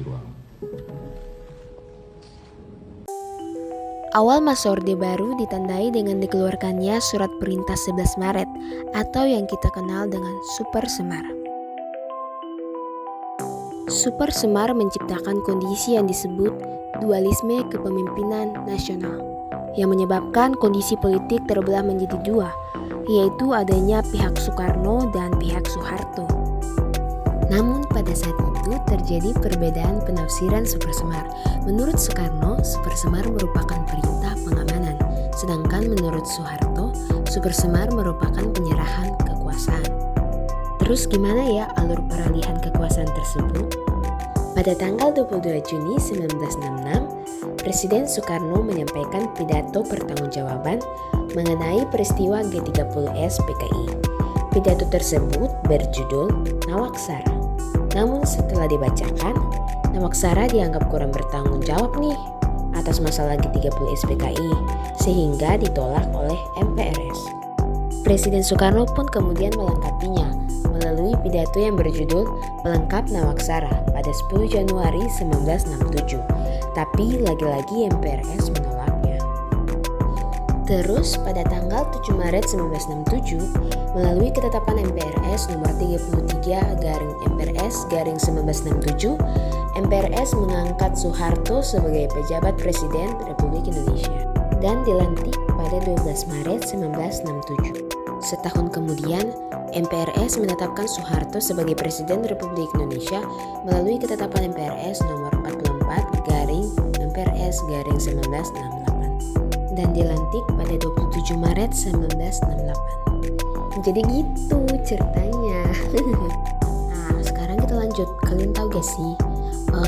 berjuang. Awal masa Orde Baru ditandai dengan dikeluarkannya Surat Perintah 11 Maret atau yang kita kenal dengan Super Semar. Super Semar menciptakan kondisi yang disebut dualisme kepemimpinan nasional yang menyebabkan kondisi politik terbelah menjadi dua, yaitu adanya pihak Soekarno dan pihak Soeharto. Namun pada saat itu terjadi perbedaan penafsiran Super Semar. Menurut Soekarno, Super Semar merupakan perintah pengamanan, sedangkan menurut Soeharto, Super Semar merupakan penyerahan kekuasaan. Terus gimana ya alur peralihan kekuasaan tersebut? Pada tanggal 22 Juni 1966, Presiden Soekarno menyampaikan pidato pertanggungjawaban mengenai peristiwa G30S PKI. Pidato tersebut berjudul Nawaksara. Namun setelah dibacakan, Nawaksara dianggap kurang bertanggung jawab nih atas masalah G30S PKI sehingga ditolak oleh MPRS. Presiden Soekarno pun kemudian melengkapinya melalui pidato yang berjudul Pelengkap Nawaksara pada 10 Januari 1967. Tapi lagi-lagi MPRS menolaknya. Terus pada tanggal 7 Maret 1967, melalui ketetapan MPRS nomor 33/MPRS/1967, MPRS mengangkat Soeharto sebagai pejabat Presiden Republik Indonesia dan dilantik pada 12 Maret 1967. Setahun kemudian, MPRS menetapkan Soeharto sebagai Presiden Republik Indonesia melalui ketetapan MPRS nomor 44/MPRS/1968 dan dilantik pada 27 Maret 1968. Jadi gitu ceritanya. Nah, sekarang kita lanjut. Kalian tahu gak sih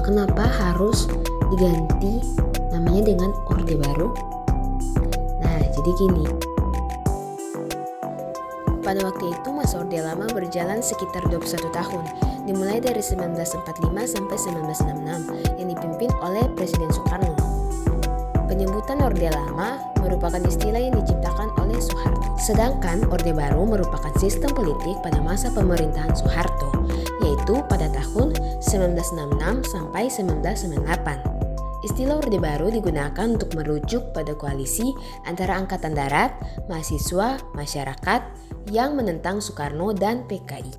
kenapa harus diganti namanya dengan Orde Baru? Nah, jadi gini. Pada waktu itu masa Orde Lama berjalan sekitar 21 tahun, dimulai dari 1945 sampai 1966 yang dipimpin oleh Presiden Soekarno. Penyebutan Orde Lama merupakan istilah yang diciptakan oleh Soeharto. Sedangkan Orde Baru merupakan sistem politik pada masa pemerintahan Soeharto, yaitu pada tahun 1966 sampai 1998. Istilah Orde Baru digunakan untuk merujuk pada koalisi antara Angkatan Darat, mahasiswa, masyarakat yang menentang Soekarno dan PKI.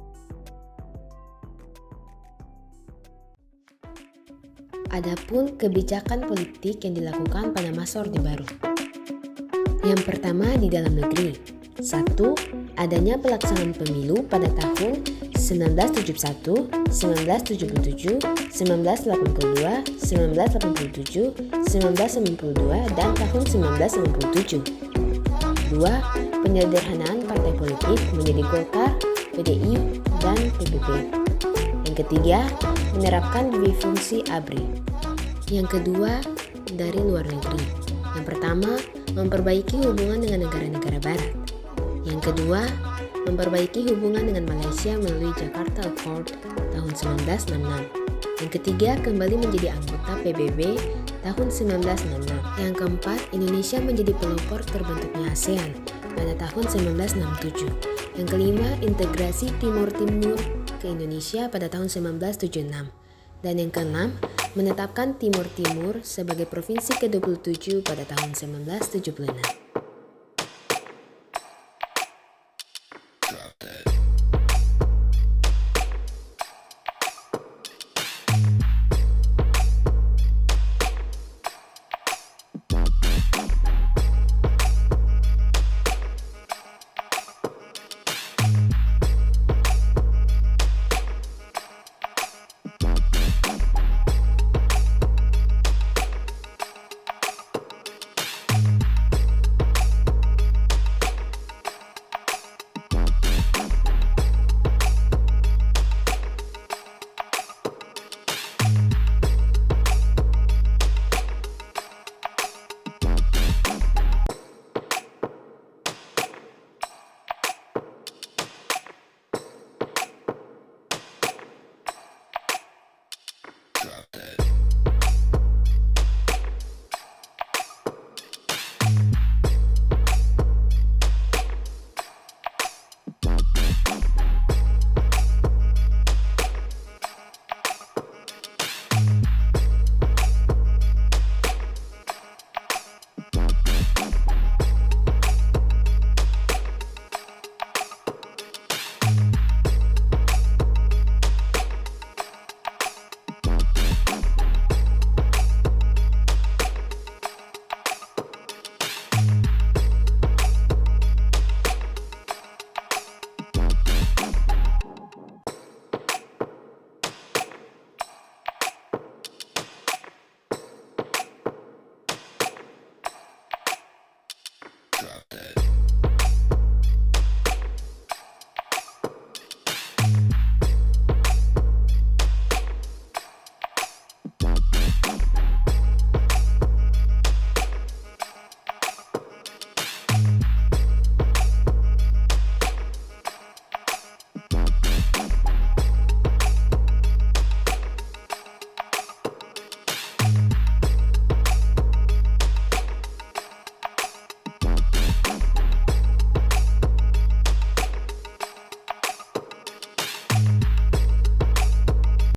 Adapun kebijakan politik yang dilakukan pada masa Orde Baru. Yang pertama di dalam negeri. 1. Adanya pelaksanaan pemilu pada tahun 1971, 1977, 1982, 1987, 1992, dan tahun 1997. 2. Penyederhanaan partai politik menjadi Golkar, PDI, dan PBB. Yang ketiga, menerapkan difungsi ABRI. Yang kedua, dari luar negeri. Yang pertama, memperbaiki hubungan dengan negara-negara barat. Yang kedua, memperbaiki hubungan dengan Malaysia melalui Jakarta Accord tahun 1966. Yang ketiga, kembali menjadi anggota PBB tahun 1966. Yang keempat, Indonesia menjadi pelopor terbentuknya ASEAN pada tahun 1967. Yang kelima, integrasi Timur Timur ke Indonesia pada tahun 1976. Dan yang keenam, menetapkan Timur Timur sebagai provinsi ke-27 pada tahun 1976.